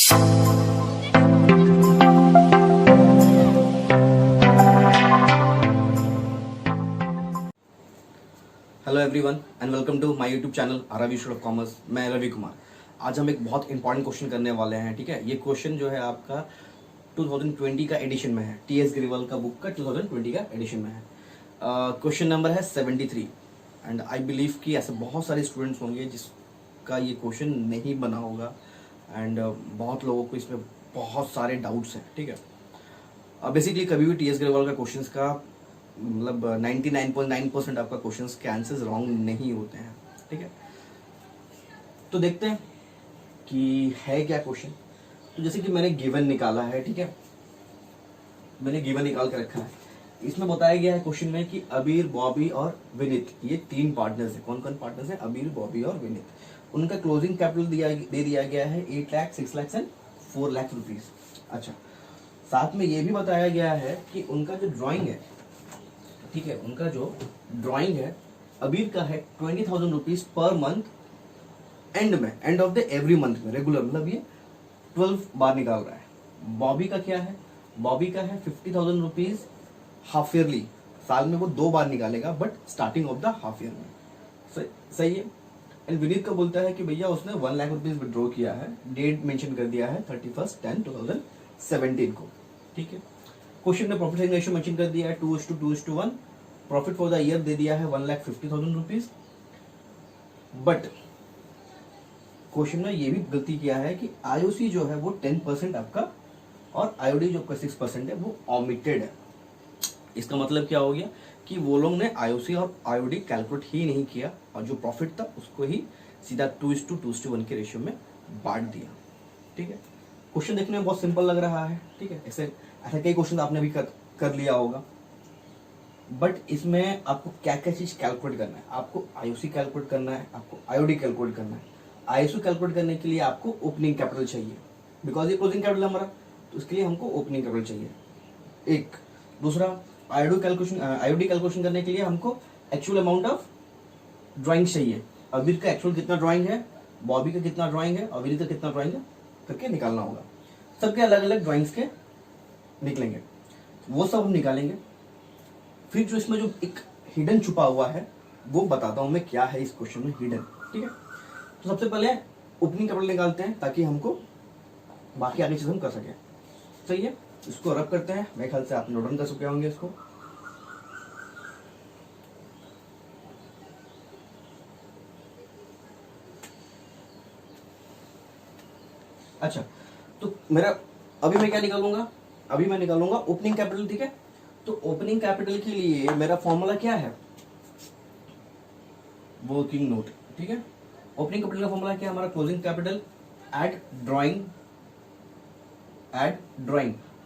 Hello everyone and welcome to my YouTube channel RV school of commerce. मैं रवि कुमार। आज हम एक बहुत इंपॉर्टेंट क्वेश्चन करने वाले हैं। ठीक है, ये क्वेश्चन जो है आपका 2020 का एडिशन में है। टीएस ग्रेवाल का बुक का 2020 का एडिशन में है। क्वेश्चन नंबर है 73 एंड आई बिलीव कि ऐसे बहुत सारे स्टूडेंट्स होंगे जिसका ये क्वेश्चन नहीं बना होगा एंड बहुत लोगों को इसमें बहुत सारे डाउट्स हैं। ठीक है, बेसिकली कभी भी टीएस ग्रेवाल का क्वेश्चन का मतलब 99.9% आपका क्वेश्चंस के आंसर्स रॉन्ग नहीं होते हैं। ठीक है, तो देखते हैं कि है क्या क्वेश्चन। तो जैसे कि मैंने गिवन निकाला है। ठीक है, मैंने गिवन निकाल के रखा है। इसमें बताया गया है क्वेश्चन में कि अबीर, बॉबी और विनीत, ये 3 पार्टनर्स हैं। कौन कौन पार्टनर्स हैं? अबीर, बॉबी और विनीत। उनका क्लोजिंग कैपिटल दे दिया गया है 8 लाख, 6 लाख एंड 4 लाख रुपीज। अच्छा, साथ में ये भी बताया गया है कि उनका जो ड्रॉइंग है, ठीक है, उनका जो ड्राइंग है अबीर का है 20,000 रुपीज पर मंथ एंड में, end of the every month में रेगुलर, मतलब ये 12 बार निकाल रहा है। बॉबी का क्या है? बॉबी का है 50,000 रुपीज हाफ ईयरली, साल में वो 2 बार निकालेगा but starting of the half year में। सही है। एंड विनीत का बोलता है कि भैया उसने 1 लाख रुपीज विड्रॉ किया है, डेट मेंशन कर दिया है 31/10/2017 को। ठीक है, क्वेश्चन में प्रॉफिट रेशियो मेंशन कर दिया है 2:2:1। प्रॉफिट फॉर द ईयर दे दिया है 1,50,000 रुपीज। बट क्वेश्चन में ये भी गलती किया है कि आईओसी जो है वो 10% आपका और आईओडी जो 6% है वो ओमिटेड है। इसका मतलब क्या हो गया कि वो लोग ने आईओसी और आईओडी कैलकुलेट ही नहीं किया और जो प्रॉफिट था उसको ही सीधा 2:2:1 के रेशियो में बांट दिया। ठीक है, क्वेश्चन देखने में बहुत सिंपल लग रहा है। ठीक है, ऐसे कई क्वेश्चन आपने भी कर लिया होगा, बट इसमें आपको क्या क्या चीज कैलकुलेट करना है। आपको आईओसी कैलकुलेट करना है, आपको आईओडी कैलकुलेट करना है। आईओसी कैलकुलेट करने के लिए आपको ओपनिंग कैपिटल चाहिए, बिकॉज ये क्लोजिंग कैपिटल हमारा, तो उसके लिए हमको ओपनिंग कैपिटल चाहिए। एक दूसरा, आईओडी कैलकुलेशन करने के लिए हमको एक्चुअल अमाउंट ऑफ ड्राइंग चाहिए। अबीर का एक्चुअल कितना ड्राइंग है, बॉबी का कितना ड्राइंग है और विनीत का कितना ड्राइंग है करके निकालना होगा। सबके अलग अलग ड्राइंग्स के निकलेंगे, वो सब हम निकालेंगे। फिर जो इसमें जो एक हिडन छुपा हुआ है वो बताता हूं मैं क्या है इस क्वेश्चन में हिडन। ठीक है, तो सबसे पहले ओपनिंग कैपिटल निकालते हैं ताकि हमको बाकी आगे चीज हम कर सके। सही है, इसको रब करते हैं। मेरे ख्याल से आप नोट डाउन कर चुके होंगे इसको। अच्छा, तो मेरा अभी मैं क्या निकालूंगा? अभी मैं निकालूंगा ओपनिंग कैपिटल। ठीक है, तो ओपनिंग कैपिटल के लिए मेरा फॉर्मूला क्या है? Working note. ठीक है, ओपनिंग कैपिटल का फॉर्मूला क्या है हमारा? Closing capital at drawing.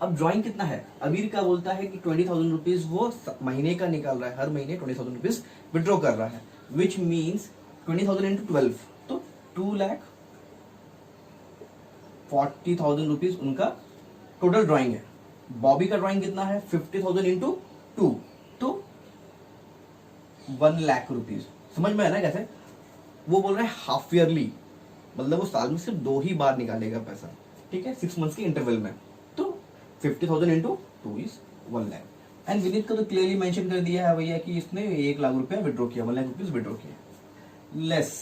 अब ड्राइंग कितना है? अबीर का बोलता है कि 20,000 रुपीज वो महीने का निकाल रहा है, हर महीने 20,000 रुपीज विड्रॉ कर रहा है, विच मीन्स 20,000 इंटू 12, तो 2,40,000 रुपीज उनका टोटल ड्राइंग है। बॉबी का ड्राइंग कितना है? 50,000 इंटू 2, तो 1 लाख रुपीज। समझ में है ना कैसे? वो बोल रहे हैं हाफ ईयरली, मतलब वो साल में सिर्फ 2 ही बार निकालेगा पैसा। ठीक है, 6 मंथ्स के इंटरवल में, तो 50,000 into 2 is 1 lakh. And Vineet का तो क्लियरली मेंशन कर दिया है भैया कि इसने 1 लाख रुपया विड्रॉ किया, 1 लाख रुपीज विड्रॉ किया, लेस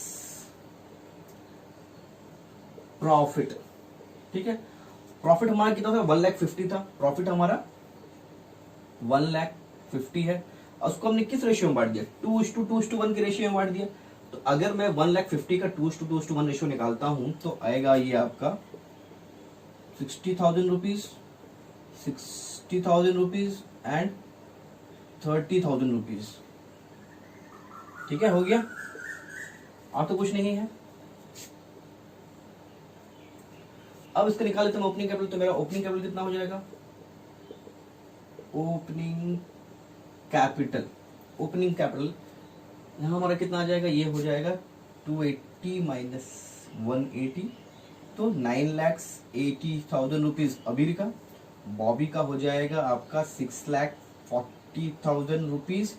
प्रॉफिट। ठीक है, प्रॉफिट हमारा कितना था? 1,50,000 था। प्रॉफिट हमारा 1,50,000 है और उसको हमने किस रेशियो में बांट दिया? 2:2:1 के रेशियो में बांट दिया। तो अगर मैं 1,50,000 का 2:2:1 रेशियो निकालता हूं तो आएगा ये आपका 60,000 रुपीज, 60,000 रुपीज एंड 30,000 रुपीज। ठीक है, हो गया। आप तो कुछ नहीं है। अब इसका निकाल लेते हैं ओपनिंग कैपिटल। तो मेरा ओपनिंग कैपिटल कितना हो जाएगा? ओपनिंग कैपिटल यहां हमारा कितना आ जाएगा? ये हो जाएगा 280 माइनस 180, तो 9,80,000 रुपीज अबीर का। बॉबी का हो जाएगा आपका 6,40,000 रुपीज,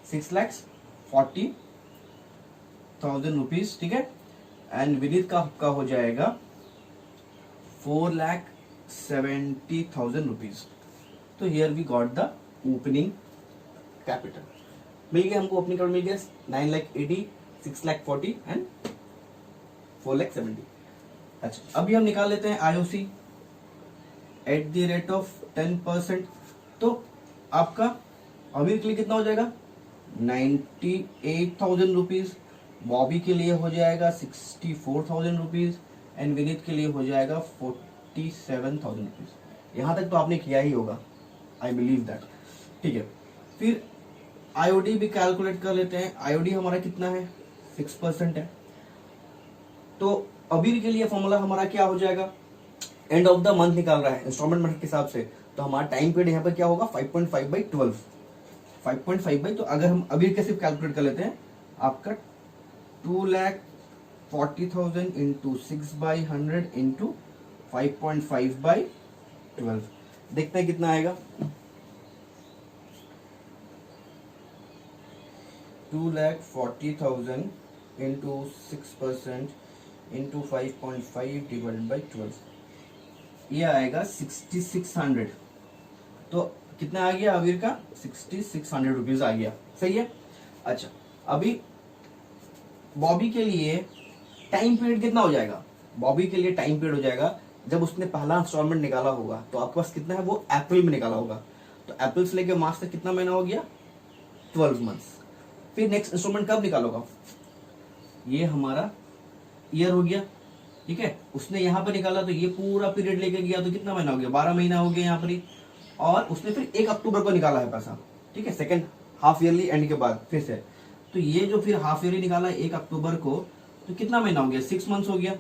6,40,000 रुपीज। ठीक है, एंड विनीत का हो जाएगा 4,70,000 रुपीज। तो here we got the opening capital. मिल गया हमको ओपनिंग कैपिटल, मिल गया 9,80,000, 6,40,000 एंड 4,70,000। अच्छा, अभी हम निकाल लेते हैं IOC at the rate of 10%। तो आपका अभी के लिए कितना हो जाएगा 98,000 रुपीज, बॉबी के लिए हो जाएगा 64,000 रुपीज एंड विनीत के लिए हो जाएगा 47,000 रुपीज। यहां तक तो आपने किया ही होगा, आई बिलीव दैट। ठीक है, फिर आईओडी भी कैलकुलेट कर लेते हैं। आईओडी हमारा कितना है 6% है। तो अभी के लिए फॉर्मूला हमारा क्या हो जाएगा, एंड ऑफ द मंथ निकाल रहा है इंस्टॉलमेंट मेथड के हिसाब से, तो हमारा टाइम पीरियड यहाँ पर क्या होगा 5.5/12, 5.5 तो अगर हम अभी कैसे कैलकुलेट कर लेते हैं, आपका 2,40,000 इंटू 6/100 इंटू 5.5/12, देखते हैं कितना आएगा। 2,40,000 इंटू 6% इंटू 5.5 डिवाइडेड बाई 12, ये आएगा 6,600। तो कितना आ गया अवीर का 6,600 रुपीज आ गया, सही है। अच्छा, अभी बॉबी के लिए टाइम पीरियड कितना हो जाएगा, बॉबी के लिए टाइम पीरियड हो जाएगा जब उसने पहला इंस्टॉलमेंट निकाला होगा, तो आपके पास कितना है वो अप्रैल में निकाला होगा, तो अप्रैल से लेकर मार्च तक कितना महीना हो गया 12 मंथ्स। फिर नेक्स्ट इंस्टॉलमेंट कब निकालोगा, ये हमारा ईयर हो गया, ठीक है। उसने यहाँ पर निकाला तो ये पूरा पीरियड लेके गया, तो कितना महीना हो गया 12 महीना हो गया यहाँ पर ही। और उसने फिर 1 अक्टूबर को निकाला है पैसा, ठीक है, सेकंड हाफ ईयरली एंड के बाद फिर से, तो ये जो फिर हाफ ईयरली निकाला 1 अक्टूबर को, तो कितना महीना हो गया 6 मंथ्स हो गया।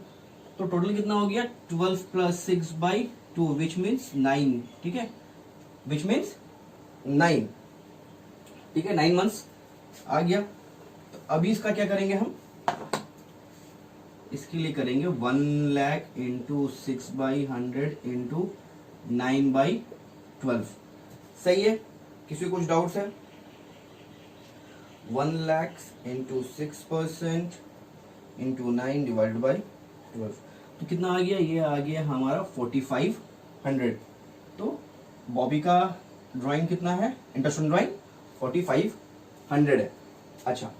तो टोटल कितना हो गया 12 + 6/2 विच मीन्स 9, ठीक है, विच मीन्स 9, ठीक है, 9 मंथ्स आ गया। तो अभी इसका क्या करेंगे हम, इसके लिए करेंगे 1 लाख इंटू 6/100 इंटू 9/12, सही है। किसी को कुछ डाउट्स है, 1 lakh into 6% into 9 divided by 12, तो कितना आ गया, ये आ गया हमारा 4,500। तो बॉबी का ड्राइंग कितना है, इंटरेस्ट ऑन ड्राइंग 4,500 है। अच्छा,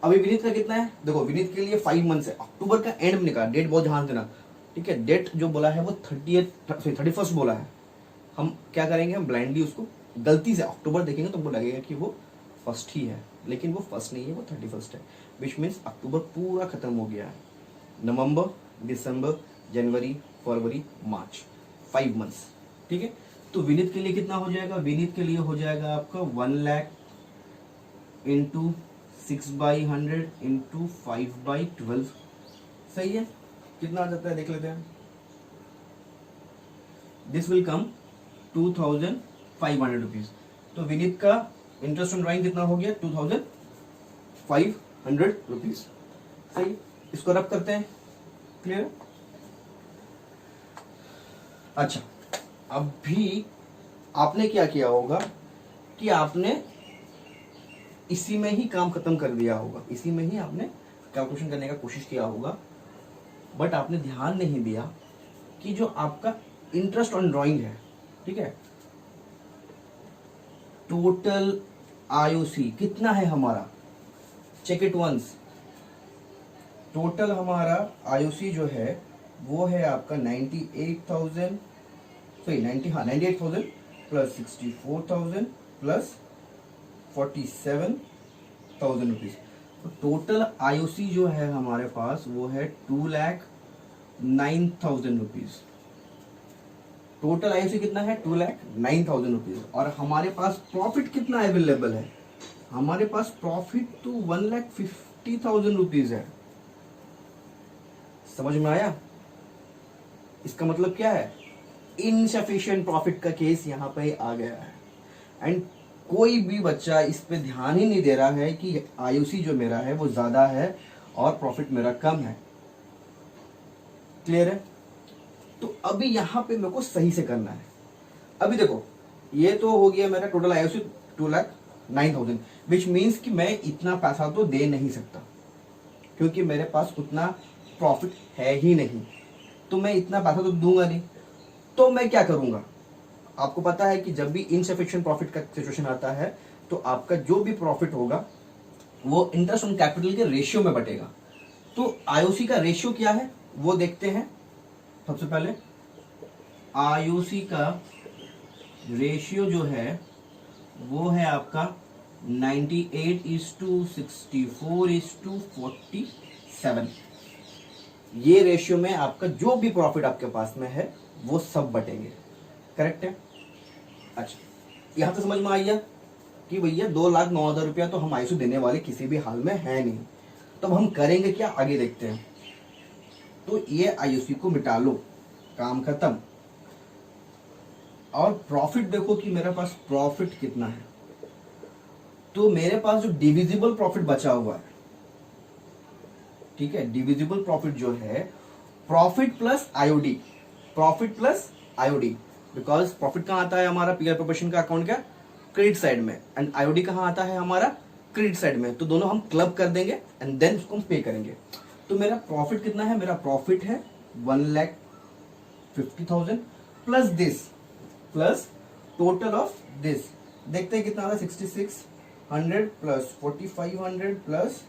अभी विनीत का कितना है, देखो विनीत के लिए 5 मंथ्स है, अक्टूबर का एंड में निकाला, डेट बहुत ध्यान देना, ठीक है। डेट जो बोला है वो 31st बोला है, हम क्या करेंगे, हम ब्लाइंडली उसको गलती से अक्टूबर देखेंगे तो हमको लगेगा कि वो फर्स्ट ही है, लेकिन वो फर्स्ट नहीं है, वो 31st है, विच मीन्स अक्टूबर पूरा खत्म हो गया है। नवंबर, दिसंबर, जनवरी, फरवरी, मार्च, 5 मंथ्स, ठीक है। तो विनीत के लिए कितना हो जाएगा, विनीत के लिए हो जाएगा आपका 1 लाख इंटू 6/100 इंटू 5/12, सही है। कितना आ जाता है देख लेते हैं, दिस विल कम 2,500 रुपीज। तो विनीत का इंटरेस्ट ऑन ड्राइंग कितना हो गया 2,500 रुपीज, सही। इसको रब करते हैं, क्लियर। अच्छा, अभी आपने क्या किया होगा कि आपने इसी में ही काम खत्म कर दिया होगा, इसी में ही आपने कैलकुलेशन करने का कोशिश किया होगा, बट आपने ध्यान नहीं दिया कि जो आपका इंटरेस्ट ऑन ड्राइंग है, ठीक है, टोटल आईओसी कितना है हमारा, चेक इट वंस। टोटल हमारा आईओसी जो है वो है आपका 98,000 प्लस 64,000 प्लस 47,000 रुपीज। तो टोटल आईओसी जो है हमारे पास वो है 2,09,000 रुपीज। टोटल आईओसी कितना है 2,09,000 रुपीज। और हमारे पास प्रॉफिट कितना अवेलेबल है, हमारे पास प्रॉफिट तो 1,50,000 रुपीज है। समझ में आया, इसका मतलब क्या है, इनसफिशिएंट प्रॉफिट का केस यहाँ पे आ गया है। एंड कोई भी बच्चा इस पे ध्यान ही नहीं दे रहा है कि आईओसी जो मेरा है वो ज्यादा है और प्रॉफिट मेरा कम है, क्लियर है। तो अभी यहाँ पे मेरे को सही से करना है। अभी देखो, ये तो हो गया मेरा टोटल आईओसी 2,09,000, विच मीन्स कि मैं इतना पैसा तो दे नहीं सकता क्योंकि मेरे पास उतना प्रॉफिट है ही नहीं। तो मैं इतना पैसा तो दूंगा नहीं, तो मैं क्या करूंगा? आपको पता है कि जब भी इनसफिशिएंट प्रॉफिट का सिचुएशन आता है तो आपका जो भी प्रॉफिट होगा वो इंटरेस्ट ऑन कैपिटल के रेशियो में बटेगा। तो आईओसी का रेशियो क्या है वो देखते हैं। सबसे पहले आईओसी का रेशियो जो है वो है आपका 98:64:47। ये रेशियो में आपका जो भी प्रॉफिट आपके पास में है वो सब बटेंगे। करेक्ट है? अच्छा, यहां तो समझ में आ गया कि भैया 2,09,000 रुपया तो हम आईओसी देने वाले किसी भी हाल में है नहीं। तो हम करेंगे क्या, आगे देखते हैं। तो ये आईओसी को मिटा लो, काम खत्म। और प्रॉफिट देखो कि मेरे पास प्रॉफिट कितना है। तो मेरे पास जो डिविजिबल प्रॉफिट बचा हुआ है, ठीक है, डिविजिबल प्रॉफिट जो है profit plus IOD, profit plus IOD, because profit कहां आता है हमारा पीआर प्रोपोर्शन का अकाउंट का क्रेडिट साइड में, एंड आईओडी कहां आता है हमारा क्रेडिट साइड में। तो दोनों हम क्लब कर देंगे एंड देन उसको हम पे करेंगे। तो मेरा प्रॉफिट कितना है? मेरा प्रॉफिट है 1,50,000 plus this plus total of this. देखते हैं कितना आ रहा है, 6,600 प्लस 4,500 प्लस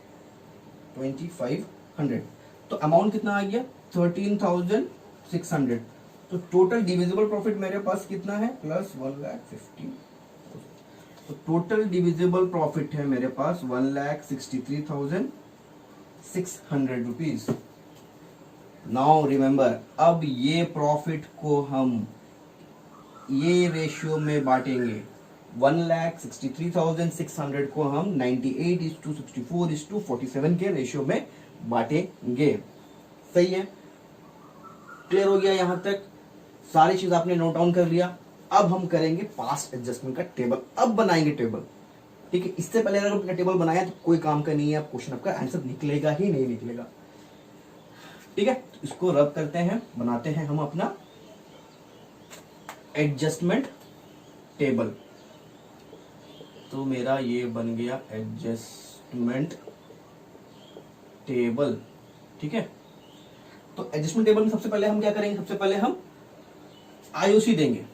2,500। तो अमाउंट कितना आ गया? 13,600। तो टोटल डिविजिबल प्रॉफिट मेरे पास कितना है? प्लस 1,50,000। तो टोटल डिविजिबल प्रॉफिट है मेरे पास 1,63,600 रुपीज। नाउ रिमेंबर, अब ये प्रॉफिट को हम ये रेशियो में बांटेंगे। 1,63,600 को हम 98:64:47 के रेशियो में बांटेंगे। सही है? क्लियर हो गया? यहां तक सारी चीज आपने नोट डाउन कर लिया। अब हम करेंगे पास्ट एडजस्टमेंट का टेबल। अब बनाएंगे टेबल, ठीक है। इससे पहले अगर आपने टेबल बनाया तो कोई काम का नहीं है, क्वेश्चन आपका आंसर निकलेगा ही नहीं निकलेगा, ठीक है। तो इसको रब करते हैं, बनाते हैं हम अपना एडजस्टमेंट टेबल। तो मेरा ये बन गया एडजस्टमेंट टेबल, ठीक है। तो एडजस्टमेंट टेबल में सबसे पहले हम क्या करेंगे? सबसे पहले हम आईओसी देंगे,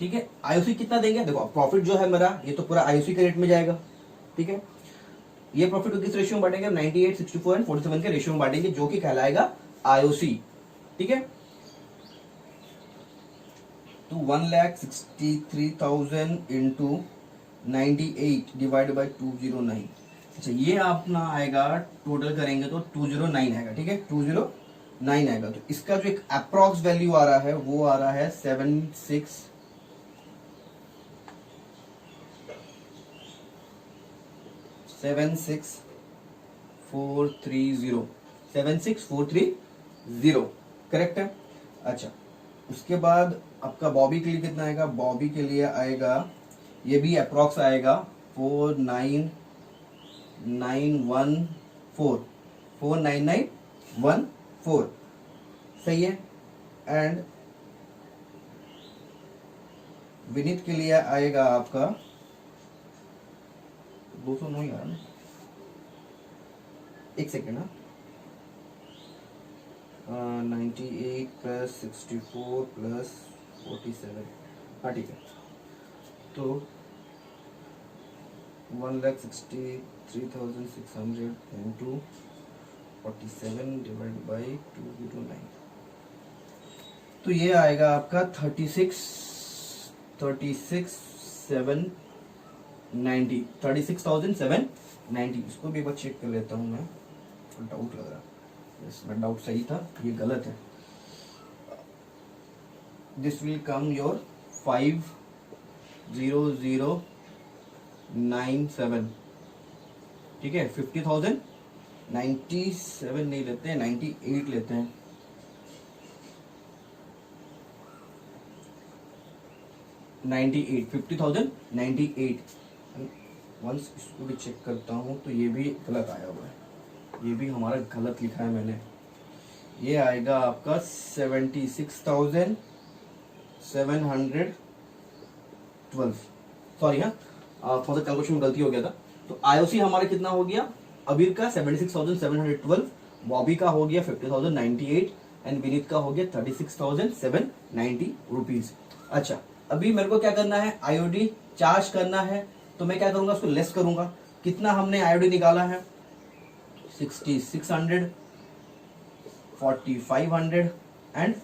ठीक है। आईओसी कितना देंगे? देखो प्रॉफिट जो है मेरा ये तो पूरा आईओसी के रेट में जाएगा, ठीक है। ये प्रॉफिट को किस रेशियो में बांटेंगे? 98, 64 एंड 47 के रेशियो में बांटेंगे, जो कि कहलाएगा आईओसी, ठीक है। तो 1,63,000 इंटू 98 डिवाइड बाई 209। अच्छा, ये अपना आएगा, टोटल करेंगे तो 209 आएगा, ठीक है। 209 आएगा। तो इसका जो एक अप्रॉक्स वैल्यू आ रहा है वो आ रहा है 76430 करेक्ट है। अच्छा, उसके बाद आपका बॉबी के लिए कितना आएगा? बॉबी के लिए आएगा, ये भी अप्रॉक्स आएगा 49914 सही है। एंड विनीत के लिए आएगा आपका 209 आ रहा ना, एक सेकेंड। 98 प्लस 64 प्लस 47, हाँ ठीक है। तो 1,63,600 इंटू 47 डिवाइड बाई 209। तो ये आएगा आपका 36,790। इसको भी एक बार चेक कर लेता हूँ मैं, डाउट लग रहा है। इसमें डाउट सही था, ये गलत है। दिस विल कम योर 50097, ठीक है। 50,000 97 नहीं लेते हैं, 98 लेते हैं। वंस इसको भी चेक करता हूं तो ये भी गलत आया हुआ है, ये भी हमारा गलत लिखा है मैंने। ये आएगा आपका 76,712। सॉरी, हाँ थोड़ा सा कैलकुलेशन में गलती हो गया था। तो आईओसी हमारा कितना हो गया अबीर का? 76,712 बॉबी का हो गया 50,098 एंड विनीत का हो गया 36,790 रुपीज। अच्छा, अभी मेरे को क्या करना है, आईओडी चार्ज करना है, तो मैं क्या करूंगा, उसको लेस करूंगा। कितना हमने आईओडी निकाला है, 6600, 4500 एंड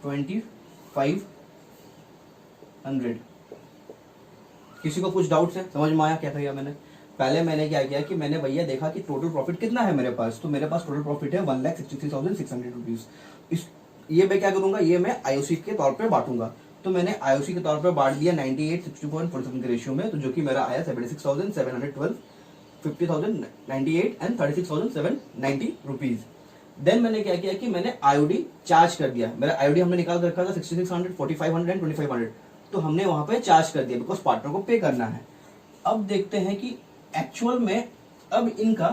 2500। किसी को कुछ डाउट्स है, समझ में आया क्या किया मैंने? पहले मैंने क्या किया कि मैंने भैया देखा कि टोटल प्रॉफिट कितना है मेरे पास, तो मेरे पास टोटल प्रॉफिट है 1,63,600 रुपीज। इस ये मैं क्या करूंगा, ये मैं आईओसी के तौर पे बांटूंगा। तो मैंने आईओसी के तौर पे बांट दिया 98:60.47 के रेशियो में, तो जो कि मेरा आया 76,712, 50,098 एंड 36,790 रुपीज। देन मैंने क्या किया कि मैंने आईओडी चार्ज कर दिया। मेरा आईओडी हमने निकाल कर रखा था 6600, 4500 एंड 2500, तो हमने वहां पे चार्ज कर दिया बिकॉज पार्टनर को पे करना है। अब देखते हैं कि एक्चुअल में अब इनका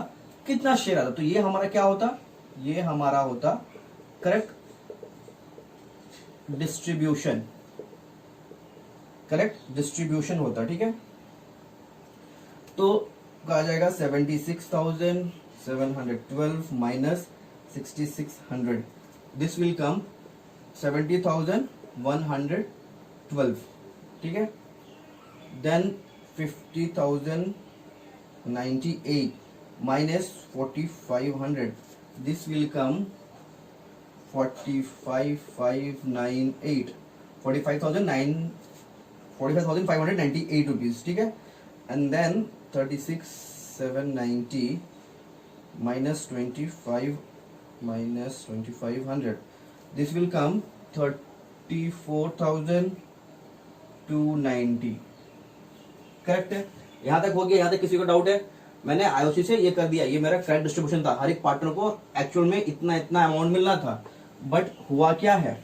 कितना शेयर आता। तो ये हमारा क्या होता, ये हमारा होता करेक्ट डिस्ट्रीब्यूशन, करेक्ट डिस्ट्रीब्यूशन होता, ठीक है। तो आ जाएगा 76,712 माइनस 6600, दिस विल कम 70,112, ठीक है। Then 50,098 minus 4,500, this will come 45,598, 45,598 rupees, ठीक है। and then 36,790 minus 2500, this will come 34,290, correct है। यहां तक हो गया, यहां तक किसी को डाउट है? मैंने आईओसी से ये कर दिया, ये मेरा करेक्ट डिस्ट्रीब्यूशन था। हर एक पार्टनर को एक्चुअल में इतना इतना अमाउंट मिलना था, बट हुआ क्या है,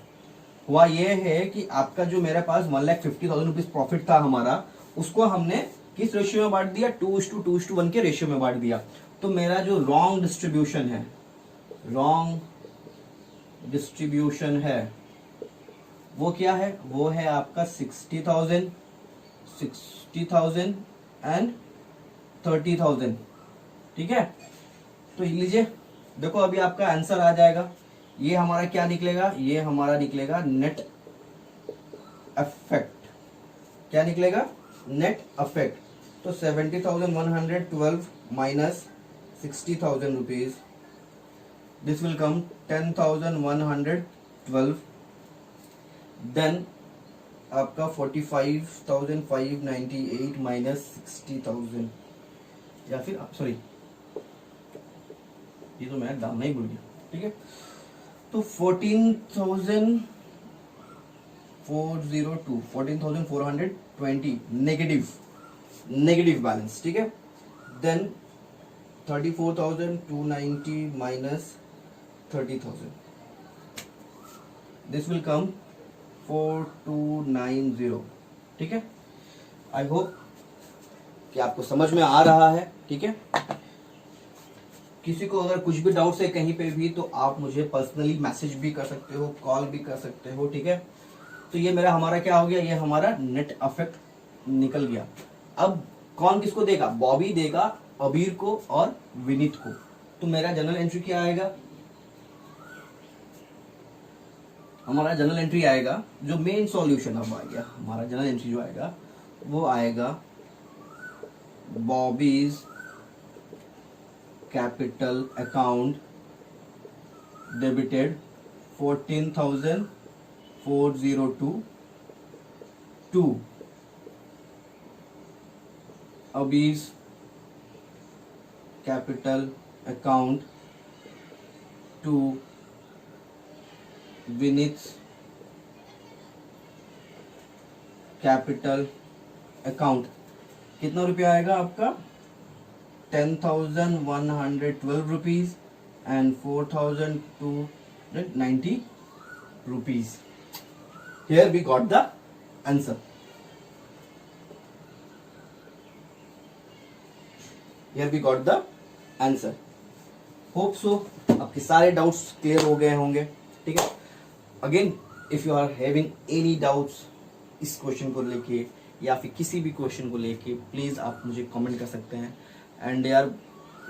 हुआ ये है कि आपका जो मेरे पास 1,50,000 रुपीज प्रॉफिट था हमारा, उसको हमने किस रेशियो में बांट दिया, 2:1 के रेशियो में बांट दिया। तो मेरा जो रॉन्ग डिस्ट्रीब्यूशन है वो क्या है, वो है आपका 60,000 एंड 30,000, ठीक है। तो लीजिए, देखो अभी आपका आंसर आ जाएगा। ये हमारा क्या निकलेगा, ये हमारा निकलेगा नेट इफेक्ट। क्या निकलेगा, नेट इफेक्ट। तो 70,112 minus 60,000 rupees, this will come 10,112। Then आपका 45,598 माइनस 60,000, या फिर सॉरी, ये तो मैं डालना ही भूल गया, ठीक है। तो 14,420 नेगेटिव बैलेंस, ठीक है। Then 34,290 minus 30,000, this will come 4290, ठीक है। आई होप कि आपको समझ में आ रहा है, ठीक है। किसी को अगर कुछ भी डाउट है कहीं पे भी, तो आप मुझे पर्सनली मैसेज भी कर सकते हो, कॉल भी कर सकते हो, ठीक है। तो ये मेरा हमारा क्या हो गया, ये हमारा नेट इफेक्ट निकल गया। अब कौन किसको देगा, बॉबी देगा अबीर को और विनीत को। तो मेरा जनरल एंट्री क्या आएगा, हमारा जनरल एंट्री आएगा, जो मेन सॉल्यूशन अब आ गया, हमारा जनरल एंट्री जो आएगा वो आएगा Bobby's capital account debited 14,402 to Abby's capital account to Vineet capital account. कितना रुपया आएगा आपका, 10,112 rupees and 4,290 rupees. Here we got the answer. Here we got the answer. Hope so आपके सारे डाउट्स क्लियर हो गए होंगे, ठीक है। Again if you are having any doubts इस क्वेश्चन को लेके या फिर किसी भी क्वेश्चन को लेके, प्लीज आप मुझे कमेंट कर सकते हैं। एंड यार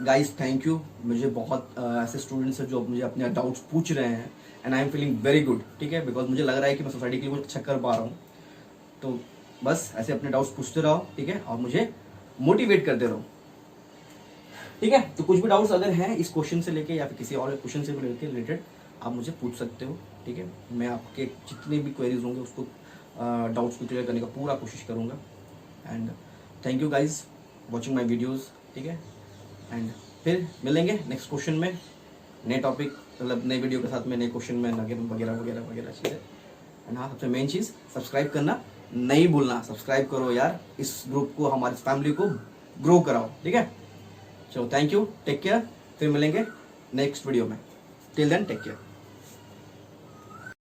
गाइस थैंक यू, मुझे बहुत ऐसे स्टूडेंट्स हैं जो मुझे अपने डाउट्स पूछ रहे हैं and I am feeling very good, ठीक है, बिकॉज मुझे लग रहा है कि मैं सोसाइटी के लिए कुछ अच्छा कर पा रहा हूँ। तो बस ऐसे अपने डाउट्स पूछते रहो, ठीक है, और मुझे मोटिवेट करते रहो, ठीक है। तो कुछ भी डाउट्स अगर हैं इस क्वेश्चन से लेके या फिर किसी और क्वेश्चन से लेके रिलेटेड आप मुझे पूछ सकते हो, ठीक है। मैं आपके जितने भी क्वेरीज होंगे उसको डाउट्स को क्लियर करने का पूरा कोशिश करूँगा। And thank you guys watching my videos, ठीक है। एंड फिर मिलेंगे नेक्स्ट क्वेश्चन में, नए टॉपिक, मतलब नए वीडियो के साथ में, नए क्वेश्चन में, वगैरह वगैरह वगैरह चीज़ें। एंड हाँ, सबसे मेन चीज़ सब्सक्राइब करना नहीं भूलना, सब्सक्राइब करो यार, इस ग्रुप को, हमारी फैमिली को ग्रो कराओ, ठीक है। चलो थैंक यू, टेक केयर, फिर मिलेंगे नेक्स्ट वीडियो में। Till then take care.